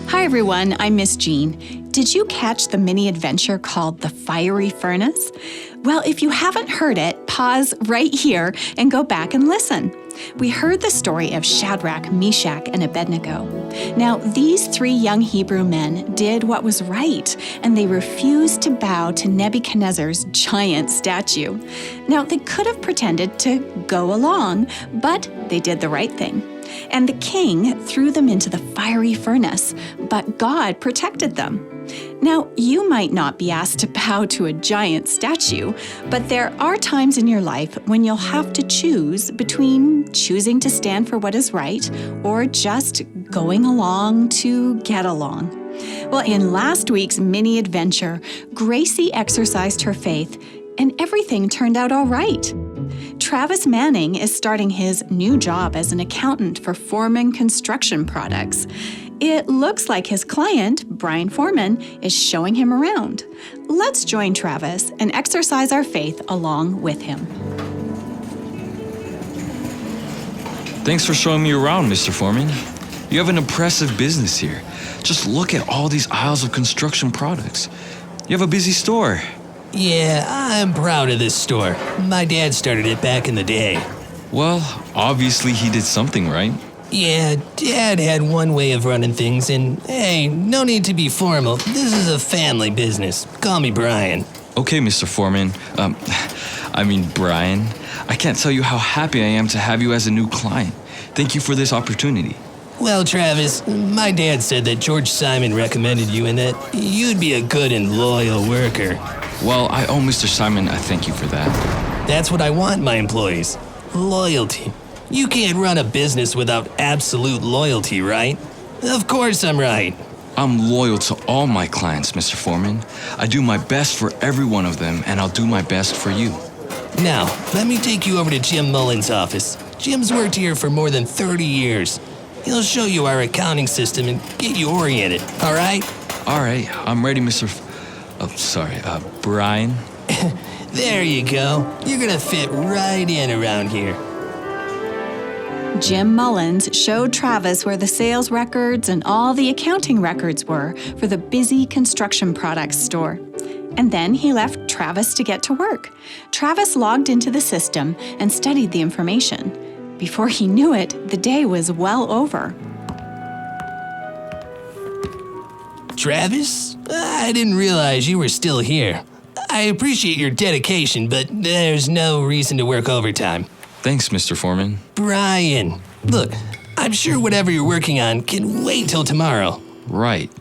Hi everyone, I'm Miss Jean. Did you catch the mini adventure called The Fiery Furnace? Well, if you haven't heard it, pause right here and go back and listen. We heard the story of Shadrach, Meshach, and Abednego. Now, these three young Hebrew men did what was right, and they refused to bow to Nebuchadnezzar's giant statue. Now, they could have pretended to go along, but they did the right thing. And the king threw them into the fiery furnace, but God protected them. Now, you might not be asked to bow to a giant statue, but there are times in your life when you'll have to choose between choosing to stand for what is right or just going along to get along. Well, in last week's mini adventure, Gracie exercised her faith and everything turned out all right. Travis Manning is starting his new job as an accountant for Foreman Construction Products. It looks like his client, Brian Foreman, is showing him around. Let's join Travis and exercise our faith along with him. Thanks for showing me around, Mr. Foreman. You have an impressive business here. Just look at all these aisles of construction products. You have a busy store. Yeah, I'm proud of this store. My dad started it back in the day. Well, obviously he did something right. Yeah, Dad had one way of running things, and hey, no need to be formal. This is a family business. Call me Brian. Okay, Mr. Foreman. Brian. I can't tell you how happy I am to have you as a new client. Thank you for this opportunity. Well, Travis, my dad said that George Simon recommended you and that you'd be a good and loyal worker. Well, I owe Mr. Simon a thank you for that. That's what I want my employees. Loyalty. You can't run a business without absolute loyalty, right? Of course I'm right. I'm loyal to all my clients, Mr. Foreman. I do my best for every one of them, and I'll do my best for you. Now, let me take you over to Jim Mullen's office. Jim's worked here for more than 30 years. He'll show you our accounting system and get you oriented, all right? All right, I'm ready, Brian. There you go. You're gonna fit right in around here. Jim Mullins showed Travis where the sales records and all the accounting records were for the busy construction products store. And then he left Travis to get to work. Travis logged into the system and studied the information. Before he knew it, the day was well over. Travis, I didn't realize you were still here. I appreciate your dedication, but there's no reason to work overtime. Thanks, Mr. Foreman. Brian, look, I'm sure whatever you're working on can wait till tomorrow. Right.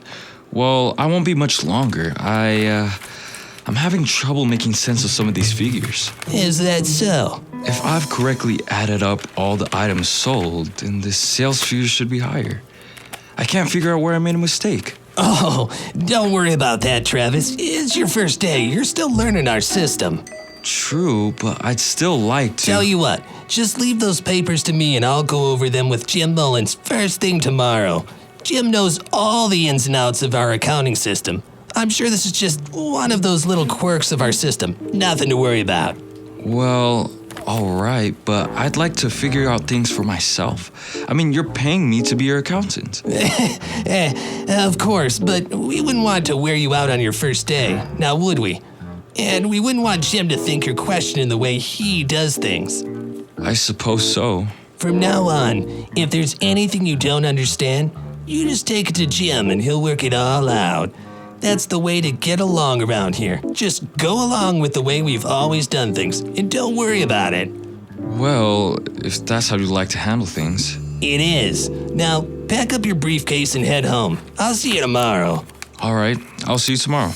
Well, I won't be much longer. I'm having trouble making sense of some of these figures. Is that so? If I've correctly added up all the items sold, then the sales figure should be higher. I can't figure out where I made a mistake. Oh, don't worry about that, Travis. It's your first day. You're still learning our system. True, but I'd still like to... Tell you what, just leave those papers to me and I'll go over them with Jim Mullins first thing tomorrow. Jim knows all the ins and outs of our accounting system. I'm sure this is just one of those little quirks of our system. Nothing to worry about. Well, all right, but I'd like to figure out things for myself. I mean, you're paying me to be your accountant. Of course, but we wouldn't want to wear you out on your first day, now would we? And we wouldn't want Jim to think you're questioning the way he does things. I suppose so. From now on, if there's anything you don't understand, you just take it to Jim and he'll work it all out. That's the way to get along around here. Just go along with the way we've always done things, and don't worry about it. Well, if that's how you like to handle things. It is. Now, pack up your briefcase and head home. I'll see you tomorrow. All right, I'll see you tomorrow.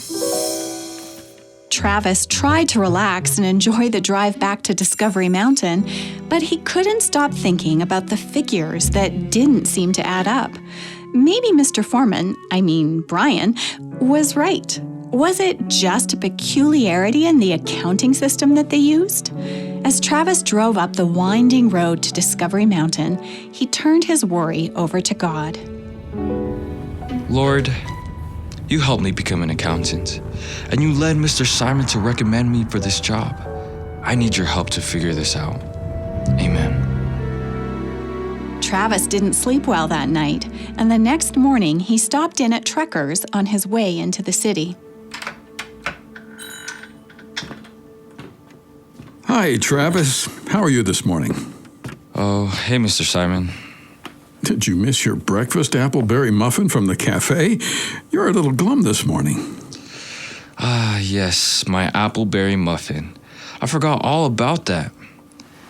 Travis tried to relax and enjoy the drive back to Discovery Mountain, but he couldn't stop thinking about the figures that didn't seem to add up. Maybe Mr. Foreman, Brian, was right. Was it just a peculiarity in the accounting system that they used? As Travis drove up the winding road to Discovery Mountain, he turned his worry over to God. Lord, you helped me become an accountant, and you led Mr. Simon to recommend me for this job. I need your help to figure this out. Amen. Travis didn't sleep well that night, and the next morning he stopped in at Trekker's on his way into the city. Hi, Travis. How are you this morning? Oh, hey, Mr. Simon. Did you miss your breakfast appleberry muffin from the cafe? You're a little glum this morning. Ah, yes, my appleberry muffin. I forgot all about that.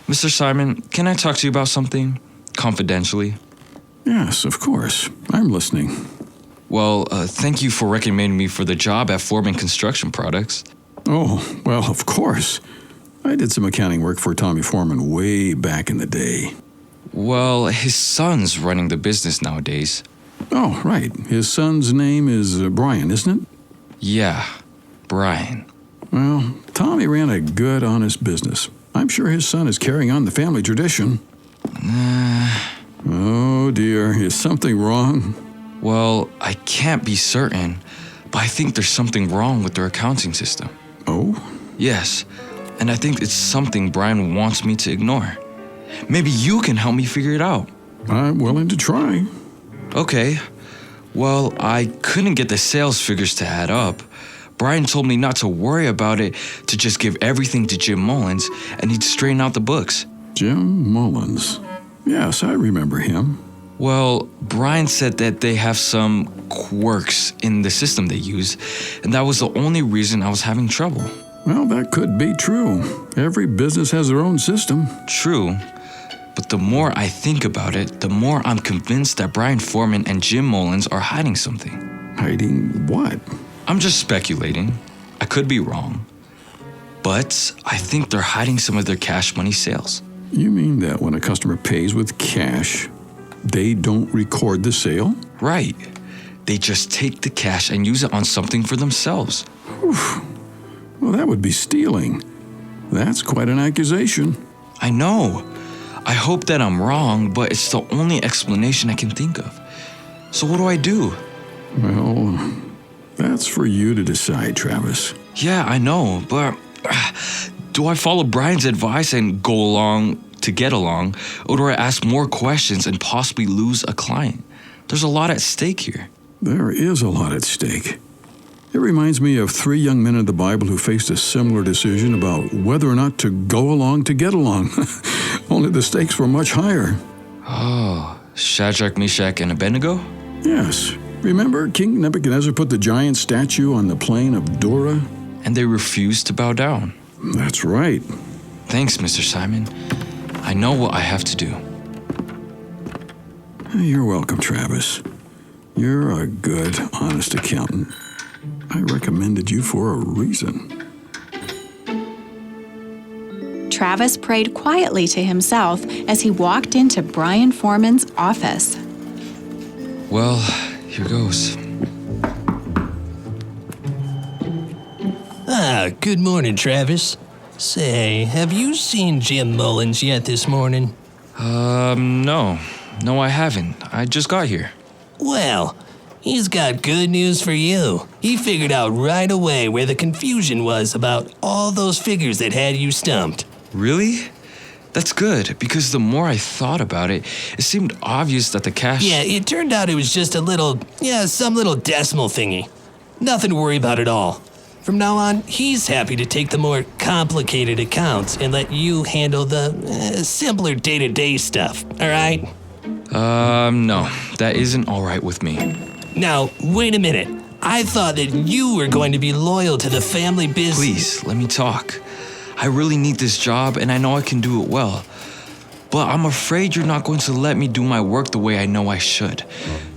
Mr. Simon, can I talk to you about something? Confidentially? Yes, of course. I'm listening. Well, thank you for recommending me for the job at Foreman Construction Products. Oh, well, of course. I did some accounting work for Tommy Foreman way back in the day. Well, his son's running the business nowadays. Oh, right. His son's name is Brian, isn't it? Yeah, Brian. Well, Tommy ran a good, honest business. I'm sure his son is carrying on the family tradition. Oh, dear. Is something wrong? Well, I can't be certain, but I think there's something wrong with their accounting system. Oh? Yes, and I think it's something Brian wants me to ignore. Maybe you can help me figure it out. I'm willing to try. Okay. Well, I couldn't get the sales figures to add up. Brian told me not to worry about it, to just give everything to Jim Mullins, and he'd straighten out the books. Jim Mullins. Yes, I remember him. Well, Brian said that they have some quirks in the system they use, and that was the only reason I was having trouble. Well, that could be true. Every business has their own system. True, but the more I think about it, the more I'm convinced that Brian Foreman and Jim Mullins are hiding something. Hiding what? I'm just speculating. I could be wrong. But I think they're hiding some of their cash money sales. You mean that when a customer pays with cash, they don't record the sale? Right. They just take the cash and use it on something for themselves. Well, that would be stealing. That's quite an accusation. I know. I hope that I'm wrong, but it's the only explanation I can think of. So what do I do? Well, that's for you to decide, Travis. Yeah, I know, but do I follow Brian's advice and go along to get along, or do I ask more questions and possibly lose a client? There's a lot at stake here. There is a lot at stake. It reminds me of 3 young men in the Bible who faced a similar decision about whether or not to go along to get along. Only the stakes were much higher. Oh, Shadrach, Meshach, and Abednego? Yes. Remember, King Nebuchadnezzar put the giant statue on the plain of Dura? And they refused to bow down. That's right. Thanks, Mr. Simon. I know what I have to do. You're welcome, Travis. You're a good, honest accountant. I recommended you for a reason. Travis prayed quietly to himself as he walked into Brian Foreman's office. Well, here goes. Good morning, Travis. Say, have you seen Jim Mullins yet this morning? No. No, I haven't. I just got here. Well, he's got good news for you. He figured out right away where the confusion was about all those figures that had you stumped. Really? That's good, because the more I thought about it, it seemed obvious that the cash... Yeah, it turned out it was just some little decimal thingy. Nothing to worry about at all. From now on, he's happy to take the more complicated accounts and let you handle the simpler day-to-day stuff, all right? No, that isn't all right with me. Now, wait a minute. I thought that you were going to be loyal to the family business. Please, let me talk. I really need this job, and I know I can do it well. But I'm afraid you're not going to let me do my work the way I know I should.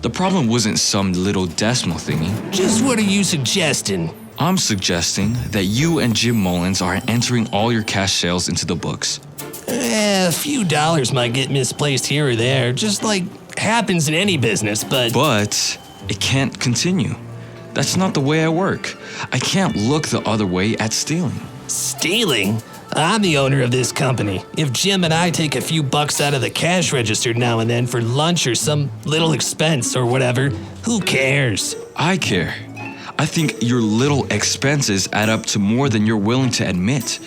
The problem wasn't some little decimal thingy. Just what are you suggesting? I'm suggesting that you and Jim Mullins are entering all your cash sales into the books. A few dollars might get misplaced here or there, just like happens in any business, but... But it can't continue. That's not the way I work. I can't look the other way at stealing. Stealing? I'm the owner of this company. If Jim and I take a few bucks out of the cash register now and then for lunch or some little expense or whatever, who cares? I care. I think your little expenses add up to more than you're willing to admit.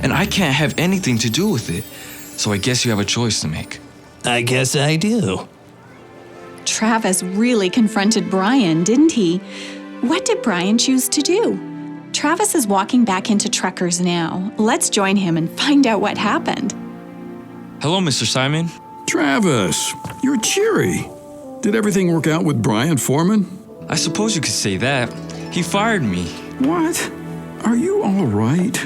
And I can't have anything to do with it. So I guess you have a choice to make. I guess I do. Travis really confronted Brian, didn't he? What did Brian choose to do? Travis is walking back into Truckers now. Let's join him and find out what happened. Hello, Mr. Simon. Travis, you're cheery. Did everything work out with Brian Foreman? I suppose you could say that. He fired me. What? Are you all right?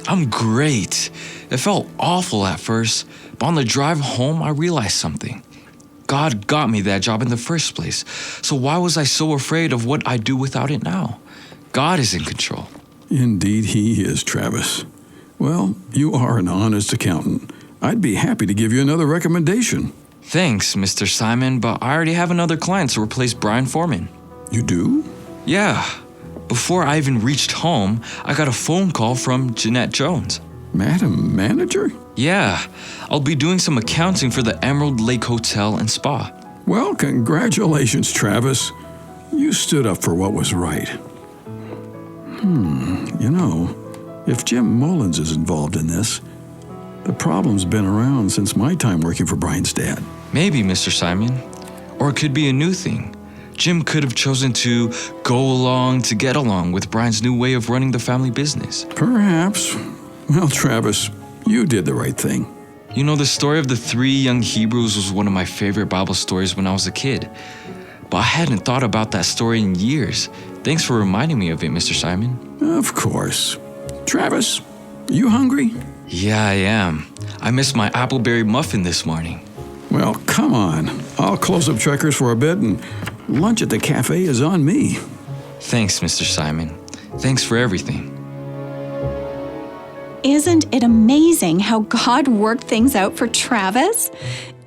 I'm great. It felt awful at first, but on the drive home, I realized something. God got me that job in the first place, so why was I so afraid of what I'd do without it now? God is in control. Indeed he is, Travis. Well, you are an honest accountant. I'd be happy to give you another recommendation. Thanks, Mr. Simon, but I already have another client to replace Brian Foreman. You do? Yeah. Before I even reached home, I got a phone call from Jeanette Jones. Madam Manager? Yeah, I'll be doing some accounting for the Emerald Lake Hotel and Spa. Well, congratulations, Travis. You stood up for what was right. You know, if Jim Mullins is involved in this, the problem's been around since my time working for Brian's dad. Maybe, Mr. Simon. Or it could be a new thing. Jim could have chosen to go along to get along with Brian's new way of running the family business. Perhaps. Well, Travis, you did the right thing. You know, the story of the 3 young Hebrews was one of my favorite Bible stories when I was a kid. But I hadn't thought about that story in years. Thanks for reminding me of it, Mr. Simon. Of course. Travis, you hungry? Yeah, I am. I missed my appleberry muffin this morning. Well, come on. I'll close up Trekkers for a bit, and lunch at the cafe is on me. Thanks, Mr. Simon. Thanks for everything. Isn't it amazing how God worked things out for Travis?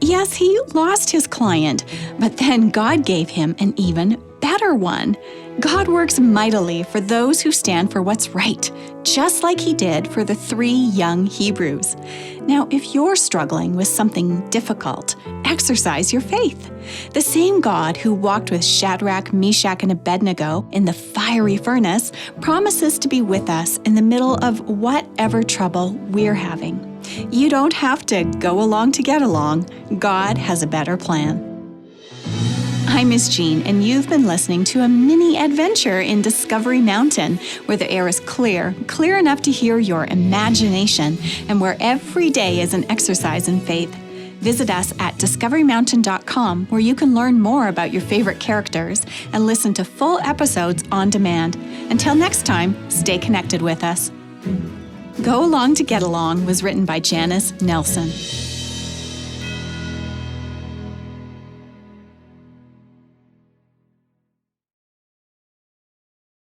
Yes, he lost his client, but then God gave him an even better one. God works mightily for those who stand for what's right, just like he did for the 3 young Hebrews. Now, if you're struggling with something difficult, exercise your faith. The same God who walked with Shadrach, Meshach, and Abednego in the fiery furnace promises to be with us in the middle of whatever trouble we're having. You don't have to go along to get along. God has a better plan. I'm Miss Jean, and you've been listening to a mini adventure in Discovery Mountain, where the air is clear enough to hear your imagination, and where every day is an exercise in faith. Visit us at discoverymountain.com, where you can learn more about your favorite characters and listen to full episodes on demand. Until next time, stay connected with us. Go Along to Get Along was written by Janice Nelson.